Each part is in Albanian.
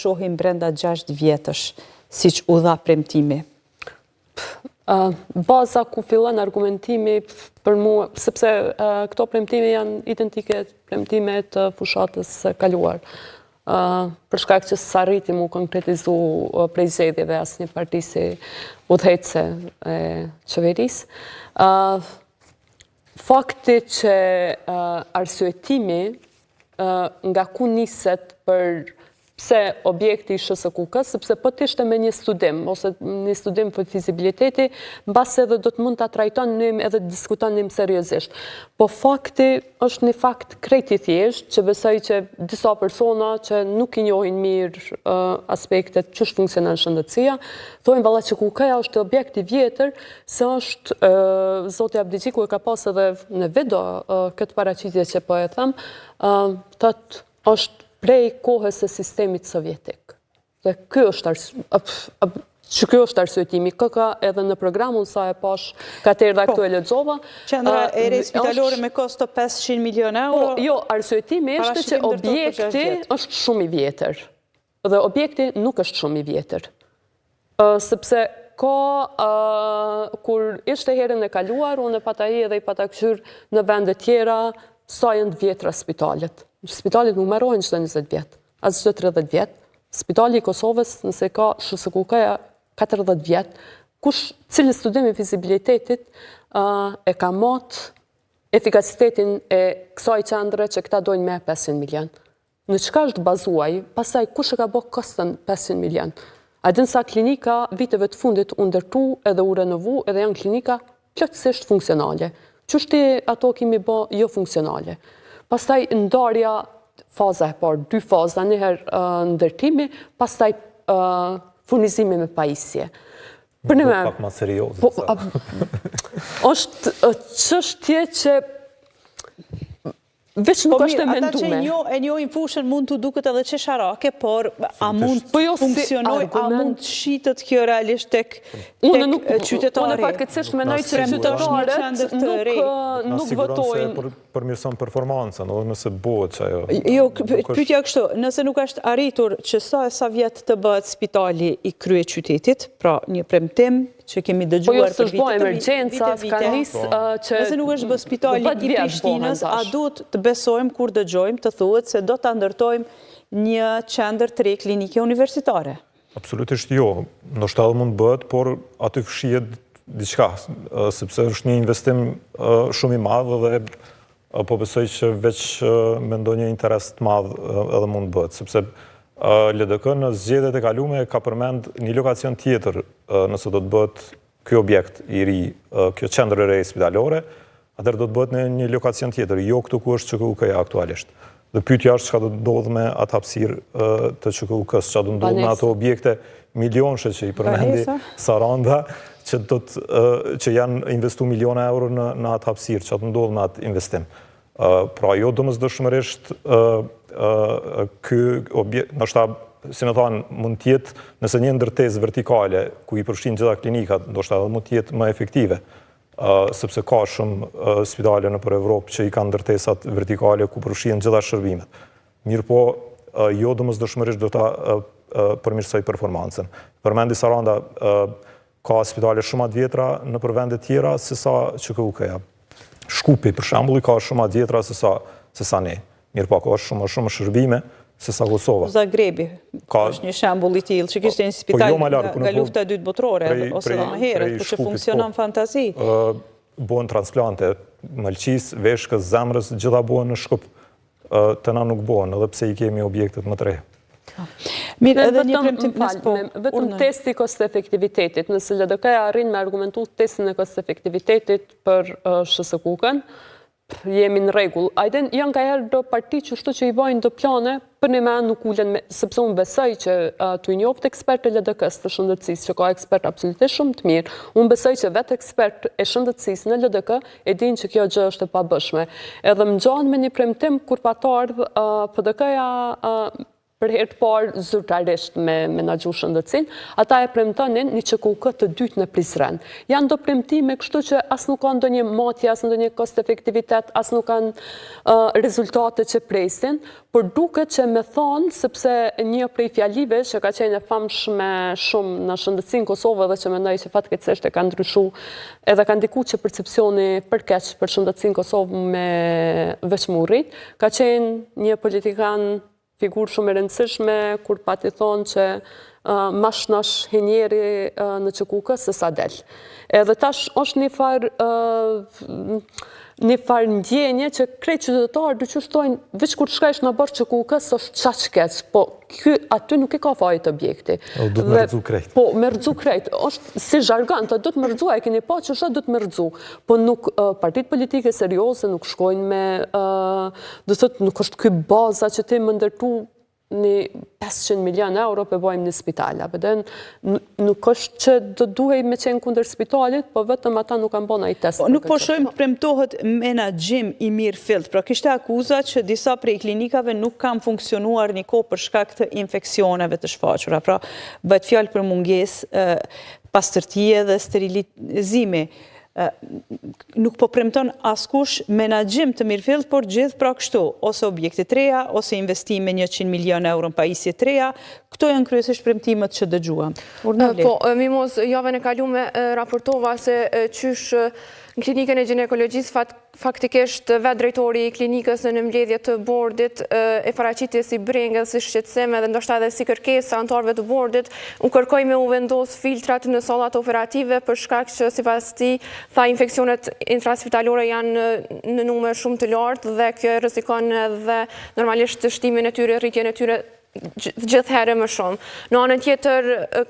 shohim brenda 6 vjetësh, siç u dha premtimi? Baza ku fillon argumentimi për mua, sepse këto premtime janë identike premtime të fushatës së kaluar. Për shkak që s'arriti mu konkretizu prej zgjedhjeve asnjë parti si udhëheqëse e qeverisë. Fakti që arsyetimi nga ku niset për pse objekti i SHSKUK-s, sepse po t'ishte me një studim, ose një studim për fizibiliteti, mbas edhe do të mund t'a trajtonim edhe diskutonim seriozisht. Po fakti është një fakt krejt i thjesht, që besoj që disa persona që nuk i njohin mirë aspektet ç'është funksionon shëndetësia, thojnë valla që KUK-ja është objekt i vjetër, se është zoti Abdigjiku e ka pas edhe në video këtë paraqitje që po e them, thotë është prej kohës së sistemit sovjetik. Dhe ky është arsyetimi. Ka edhe në programun sa e pash katerdha këtu e lexova. Qendra e re spitalore me kosto 500 milion euro. Jo, arsyetimi është që objekti është shumë i vjetër. Dhe objekti nuk është shumë i vjetër. Sepse kur ishte herën e kaluar, unë e pata hi edhe i pata këshyr në vende tjera, sa janë vjetra spitalet. Spitalit nuk merojnë çdo 20 vjet, as çdo 30 vjet. Spitali i Kosovës, nëse ka SHSKUK-ja 40 vjet, cili studim i fizibilitetit e ka marrë efikasitetin e kësaj qendre që këta dojnë me 500 milion. Në çka është bazuaj, pastaj kush e ka bërë kostën 500 milion? A din sa klinika viteve të fundit u ndërtu edhe u renovu edhe janë klinika plotësisht funksionale. Çështi ato kemi bë jo funksionale. Pastaj ndarja, faza e parë, 2 faza, njëherë ndërtimi, pastaj furnizimi me pajisje. Për pak ma serioze. Është çështje që veç nuk është e mendume. Ata që e njohin fushën mund të duket edhe qesharake, por a mund të funksionoj, a mund të shitët kjo realisht tek qytetari? Unë fatkeqësisht mendoj që qytetarët nuk votojnë. Përmirëson performancën, edhe nëse bëhet që ajo. Jo, pyetja kështu, nëse nuk është arritur që sa vjet të bëhet spitali i kryeqytetit, pra një premtim që kemi dëgjuar për vite, nëse nuk është bë spitali i Prishtinës, a duhet të besojmë kur dëgjojmë të thuhet se do ta ndërtojmë një qendër të re klinike universitare? Absolutisht jo. Ndoshta edhe mund bëhet, por aty fshihet diçka, sepse është një investim shumë i madh dhe po besoj që veç me ndonjë interes të madh edhe mund bëhet, sepse LDK në zgjedhjet e kaluara ka përmend një lokacion tjetër nëse do të bëhet ky objekt i ri, kjo qendër e re spitalore, atëherë do të bëhet në një lokacion tjetër, jo këtu ku është QKUK-ja aktualisht. Dhe pyetja është çka do të ndodhë me atë hapësirë të QKUK-s, çka do të ndodhë me ato objekte milionshë që i përmendi Saranda, që janë investu miliona euro në atë hapësirë, çka do të ndodhë me atë investim. Pra jo domosdoshmërisht ky objekt, ndoshta si më thonë, mund të jetë nëse një ndërtesë vertikale ku i përfshin gjitha klinikat, ndoshta edhe mund të jetë më efektive, sepse ka shumë spitale nëpër Evropë që i kanë ndërtesat vertikale ku përfshin gjitha shërbimet. Mirë po, jo domosdoshmërisht do ta përmirësoj performancën. Përmendi Saranda, ka spitale shumë të vjetra nëpër vende tjera se sa QKUK-ja. Shkupi, për shembull, ka shumë të vjetra se sa ne. Mirë po, ka shumë shërbime se sa Kosova. Zagrebi është një shembull i tillë, që kishte një spital nga lufta e dytë botërore, ose më herët, por që funksionon fantazi. Bëhen transplante, mëlçis, veshkës, zemrës, gjitha bëhen në Shkup. Të na nuk bëhen, edhe pse i kemi objektet më të reja. Mirë, edhe një premtim vetëm testi kost-efektivitetit. Nëse LDK-ja arrin me argumentu testin e kost-efektivitetit për SHSKUK-n, jemi në rregull. Ajden janë ka herë do parti që shtu që i bajnë do plane, për një me nuk ulen, sepse unë besoj që të i njoft ekspert e LDK-s të shëndetësisë, që ka ekspert absolutisht shumë të mirë, unë besoj që vetë ekspert e shëndetësisë në LDK e din që kjo gjë është e pabëshme. Edhe më gjanë me një premtim kur pa të ardhë PDK-ja për herë të parë zyrtarisht me menaxhu shëndetësinë, ata e premtonin një ÇKUK të dytë në Prizren. Janë do premtime kështu që as nuk ka ndonjë matje, as ndonjë kost efektivitet, as nuk kanë rezultate që presin, por duket që me thonë, sepse një prej fjalive që ka qenë e famshme shumë në shëndetësinë Kosovë dhe që mendoj që fatkeqësisht e ka ndryshu edhe ka ndikuar që percepcioni përkeq për shëndetësinë Kosovë me veçmurrit, ka qenë një politikan figurë shumë e rëndësishme, kur pati thonë që mash nash hinjeri në ÇKUK se sa del. Edhe tash është një farë ndjenje që krejt qytetarë dyqysh thojnë, veç kur shkajsh në bërë ÇKUK s'është qaq keq, po aty nuk e ka fajt objekti. Do të më rëdzu krejt. Po, me rëdzu krejt. është si zhargan, do të më rëdzu, e keni pa që do të më rëdzu. Po nuk, partit politike serioze nuk shkojnë me, do thëtë nuk është ky baza që ti më ndërtu një 500 milion euro për bojmë një spital. Nuk është që do duhej me qenë kundër spitalit, po vetëm ata nuk kanë bona i test. Nuk po shojmë premtohet menaxhim i mirë fillt. Pra kishte akuza që disa prej klinikave nuk kanë funksionuar një kohë për shkak të infeksioneve të shfaqura. Pra bëhet fjalë për mungesë pastërtie dhe sterilizimi. Nuk po premton askush menaxhim të mirëfillt, por gjithë pra kështu, ose objekte të reja, ose investime 100 milion euro në pajisje të reja. Këto janë kryesisht premtimet që dëgjuam. Po, Mimoz, javën e kalume raportova se qysh në klinikën e ginekologjisë faktikisht vetë drejtori i klinikës në mbledhje të bordit e paraqiti si brengë, si shqetësim edhe ndoshta edhe si kërkesë anëtarëve të bordit, u kërkoi me u vendos filtrat në sallat operative për shkak që sipas tij tha infeksionet intraspitalore janë në numër shumë të lartë dhe kjo rrezikon edhe normalisht shtimin e tyre, rritjen e tyre gjithherë më shumë. Në anën tjetër,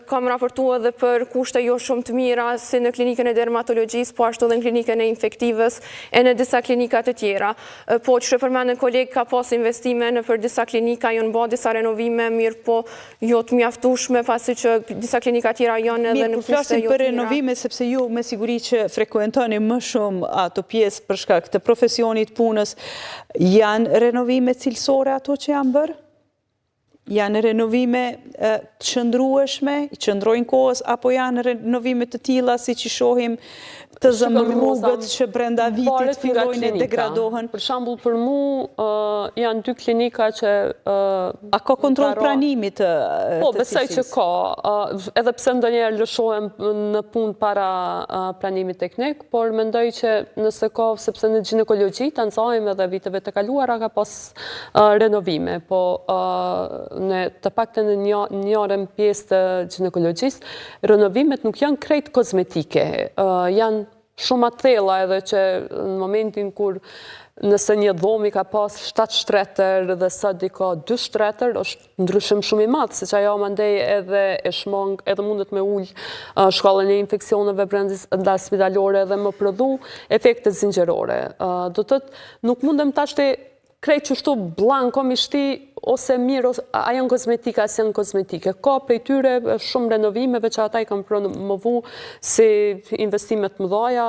kam raportuar edhe për kushte jo shumë të mira si në klinikën e dermatologjisë, po ashtu edhe në klinikën e infektivës e në disa klinika të tjera. Po që përmendën kolegë ka pas investime në për disa klinika, janë bë disa renovime, mirë po jo të mjaftueshme, pasi që disa klinika tjera janë edhe në kushte jo të mira. Mirë, për renovime, sepse ju me siguri që frekuentoni më shumë ato pjesë për shkak të profesionit punës, janë renovime cilësore ato që janë bërë? Janë renovime të qëndrueshme, i qëndrojnë kohës, apo janë renovime të tilla si që shohim të zëmë rrugët që brenda vitit fillojnë e degradohen? Për shembull, për mu, janë 2 klinika që... A ka kontrol pranimit të cilësisë? Po, besoj që ka. Edhe pse ndonjëherë lëshohem në punë para pranimit teknik, por mendoj që nëse ka, sepse në ginekologji, të nëzajmë edhe viteve të kaluara, ka pas renovime, po në të pakten në njërën pjesë të ginekologjisë, renovimet nuk janë krejt kozmetike, janë shumë athella edhe që në momentin kur nëse një dhomi ka pas 7 shtretër dhe sot i ka 2 shtretër, është ndryshim shumë i madh, se që ajo mandej edhe e shmang, edhe mundet me ullë shkallën e infeksioneve brenda spitalore dhe më prodhu efekte zinxhirore. Do të thotë, nuk mundem tashti krejt që shtu blanko mishti ose mirë, a janë kozmetika, as janë kozmetike. Ka prej tyre shumë renovimeve që ata i kam promovu si investimet mëdhaja,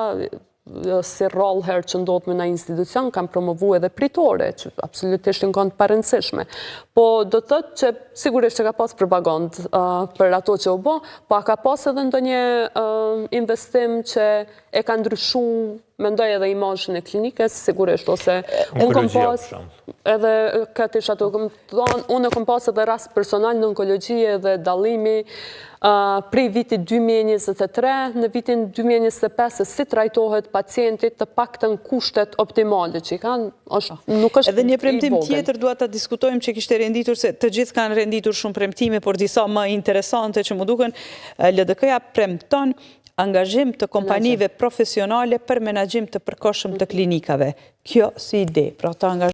si rol herë që ndodhë me në institucion, kam promovu edhe pritore, që absolutisht në kanë të parëndësishme. Po do të thëtë që sigurisht që ka pas propagandë për ato që u bo, po a ka pas edhe ndonjë investim që e ka ndryshu, mendoj edhe imazhin e klinikës, sigurisht, ose unë kom pas edhe këtë isha të unë kom pas edhe rast personal në onkologjie dhe dallimi prej vitit 2023 në vitin 2025 se si trajtohet pacientit të paktën kushtet optimale që i kanë, nuk është edhe një premtim tjetër dua ta diskutojmë që kishte renditur, se të gjithë kanë renditur shumë premtime, por disa më interesante që më duken, LDK-ja premton angazhim të kompanive profesionale për menaxhim të përkohshëm të klinikave. Kjo si ide, pra ta